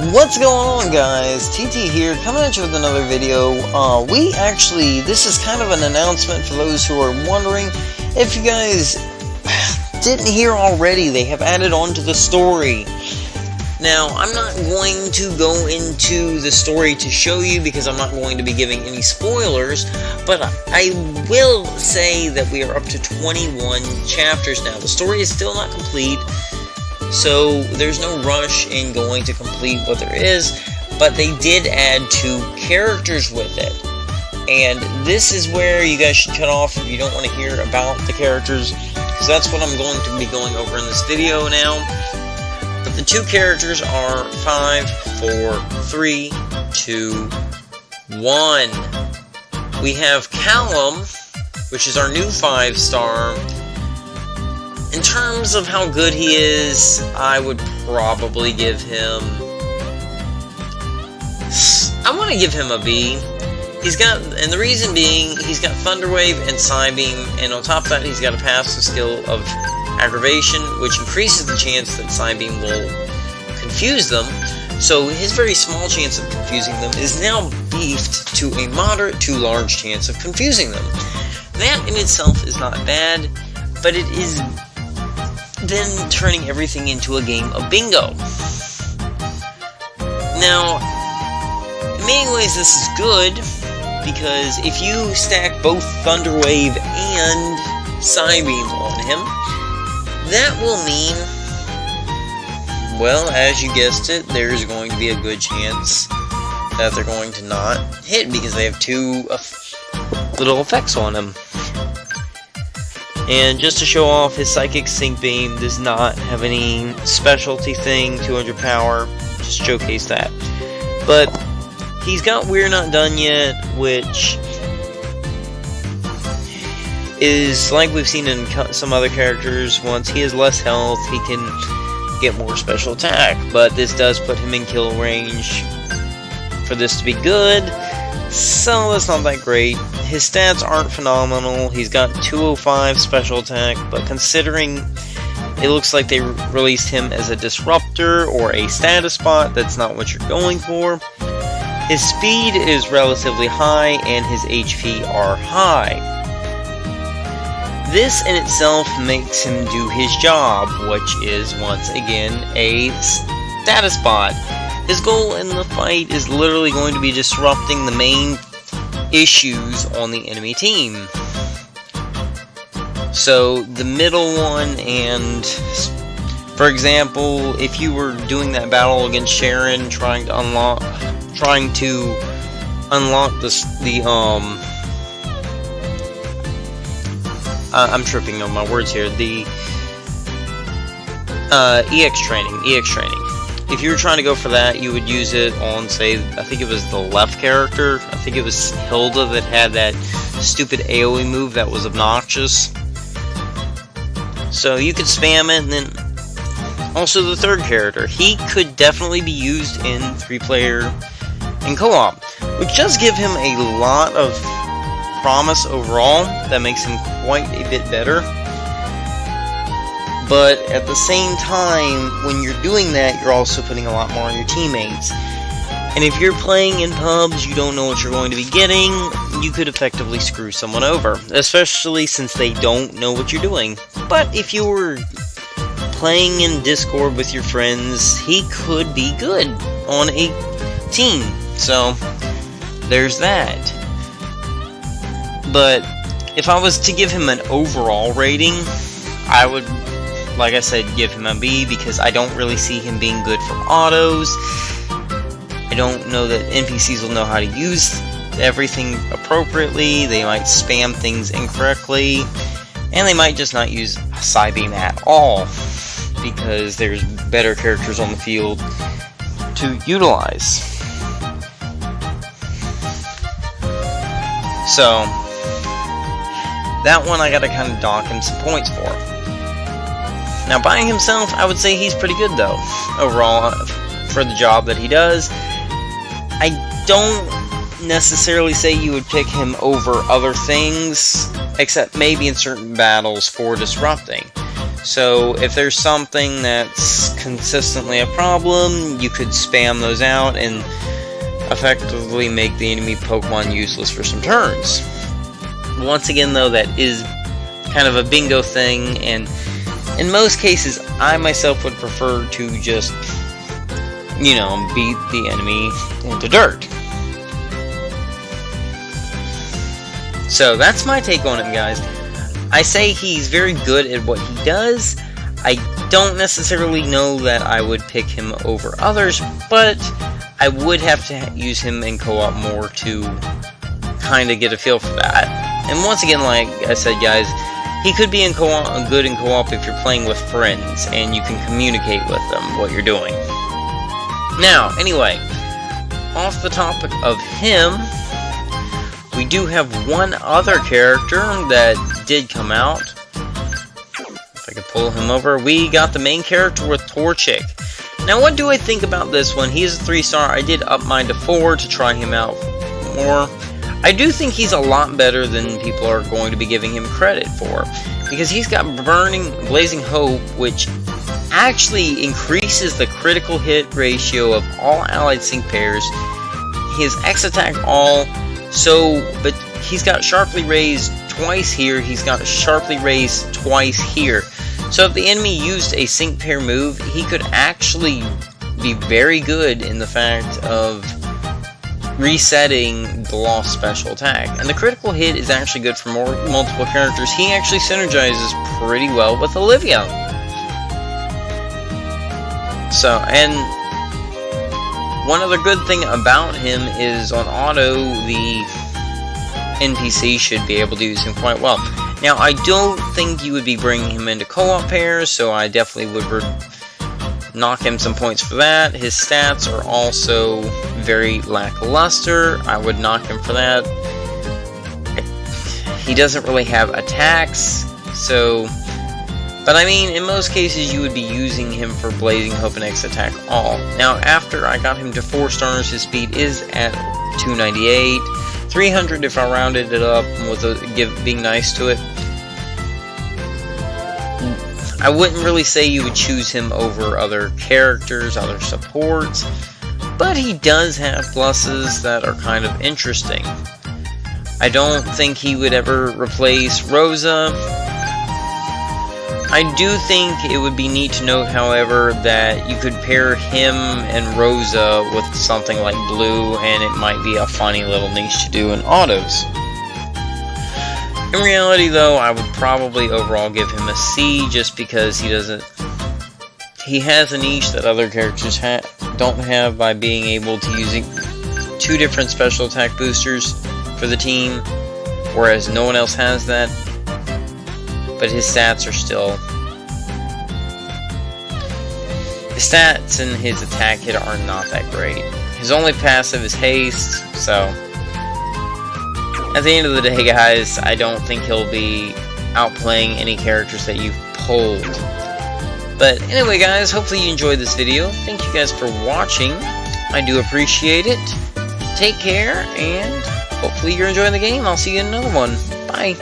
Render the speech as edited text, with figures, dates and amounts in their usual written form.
What's going on, guys? TT here, coming at you with another video. This is kind of an announcement for those who are wondering. If you guys didn't hear already, they have added on to the story. Now, I'm not going to go into the story to show you because I'm not going to be giving any spoilers, but I will say that we are up to 21 chapters now. The story is still not complete, so there's no rush in going to complete what there is, but they did add 2 characters with it. And this is where you guys should cut off if you don't want to hear about the characters, because that's what I'm going to be going over in this video now. But the 2 characters are 5, 4, 3, 2, 1. We have Callum, which is our new 5-star. In terms of how good he is, I would probably give him... I want to give him a B. And the reason being, he's got Thunderwave and Psybeam, and on top of that, he's got a passive skill of Aggravation, which increases the chance that Psybeam will confuse them. So his very small chance of confusing them is now beefed to a moderate to large chance of confusing them. That in itself is not bad, but it is then turning everything into a game of bingo. Now, in many ways this is good, because if you stack both Thunderwave and Psybeam on him, that will mean, well, as you guessed it, there's going to be a good chance that they're going to not hit, because they have 2 little effects on him. And just to show off, his Psychic Sync Beam does not have any specialty thing, 200 power, just showcase that. But he's got We're Not Done Yet, which is like we've seen in some other characters. Once he has less health, he can get more special attack, but this does put him in kill range for this to be good, so that's not that great. His stats aren't phenomenal. He's got 205 special attack, but considering it looks like they released him as a disruptor or a status bot, that's not what you're going for. His speed is relatively high, and his HP are high. This in itself makes him do his job, which is, once again, a status bot. His goal in the fight is literally going to be disrupting the main issues on the enemy team. So, the middle one, and for example, if you were doing that battle against Sharon, trying to unlock I'm tripping on my words here. The EX training. If you were trying to go for that, you would use it on, say, I think it was the left character. I think it was Hilda that had that stupid AoE move that was obnoxious. So you could spam it, and then also the third character. He could definitely be used in 3-player in co-op, which does give him a lot of promise overall. That makes him quite a bit better. But at the same time, when you're doing that, you're also putting a lot more on your teammates. And if you're playing in pubs, you don't know what you're going to be getting, you could effectively screw someone over, especially since they don't know what you're doing. But if you were playing in Discord with your friends, he could be good on a team. So, there's that. But if I was to give him an overall rating, I would, like I said, give him a B, because I don't really see him being good for autos. I don't know that NPCs will know how to use everything appropriately. They might spam things incorrectly, and they might just not use Psybeam at all, because there's better characters on the field to utilize. So, that one I gotta kind of dock him some points for. Now, by himself, I would say he's pretty good, though, overall, for the job that he does. I don't necessarily say you would pick him over other things, except maybe in certain battles for disrupting. So if there's something that's consistently a problem, you could spam those out and effectively make the enemy Pokemon useless for some turns. Once again, though, that is kind of a bingo thing, and in most cases, I myself would prefer to just, you know, beat the enemy into dirt. So that's my take on him, guys. I say he's very good at what he does. I don't necessarily know that I would pick him over others, but I would have to use him in co-op more to kind of get a feel for that. And once again, like I said, guys, he could be in co-op, good in co-op if you're playing with friends and you can communicate with them what you're doing. Now, anyway, off the topic of him, we do have one other character that did come out. If I could pull him over, we got the main character with Torchic. Now, what do I think about this one? He is a 3-star. I did up mine to 4 to try him out more. I do think he's a lot better than people are going to be giving him credit for, because he's got Blazing Hope, which actually increases the critical hit ratio of all allied sync pairs. His X attack all, but he's got sharply raised twice here, he's got sharply raised twice here. So if the enemy used a sync pair move, he could actually be very good in the fact of resetting the lost special attack. And the critical hit is actually good for multiple characters. He actually synergizes pretty well with Olivia. So, and one other good thing about him is on auto, the NPC should be able to use him quite well. Now, I don't think you would be bringing him into co-op pairs, so I definitely would knock him some points for that. His stats are also very lackluster. I would knock him for that. He doesn't really have attacks, so... But I mean, in most cases, you would be using him for Blazing Hope and X Attack all. Now, after I got him to 4 stars, his speed is at 298. 300 if I rounded it up with being nice to it. I wouldn't really say you would choose him over other characters, other supports, but he does have pluses that are kind of interesting. I don't think he would ever replace Rosa. I do think it would be neat to note, however, that you could pair him and Rosa with something like Blue, and it might be a funny little niche to do in autos. In reality, though, I would probably overall give him a C, just because he has a niche that other characters don't have by being able to use 2 different special attack boosters for the team, whereas no one else has that. But his stats are still... His stats and his attack hit are not that great. His only passive is haste, so... At the end of the day, guys, I don't think he'll be outplaying any characters that you've pulled. But anyway, guys, hopefully you enjoyed this video. Thank you guys for watching. I do appreciate it. Take care, and hopefully you're enjoying the game. I'll see you in another one. Bye.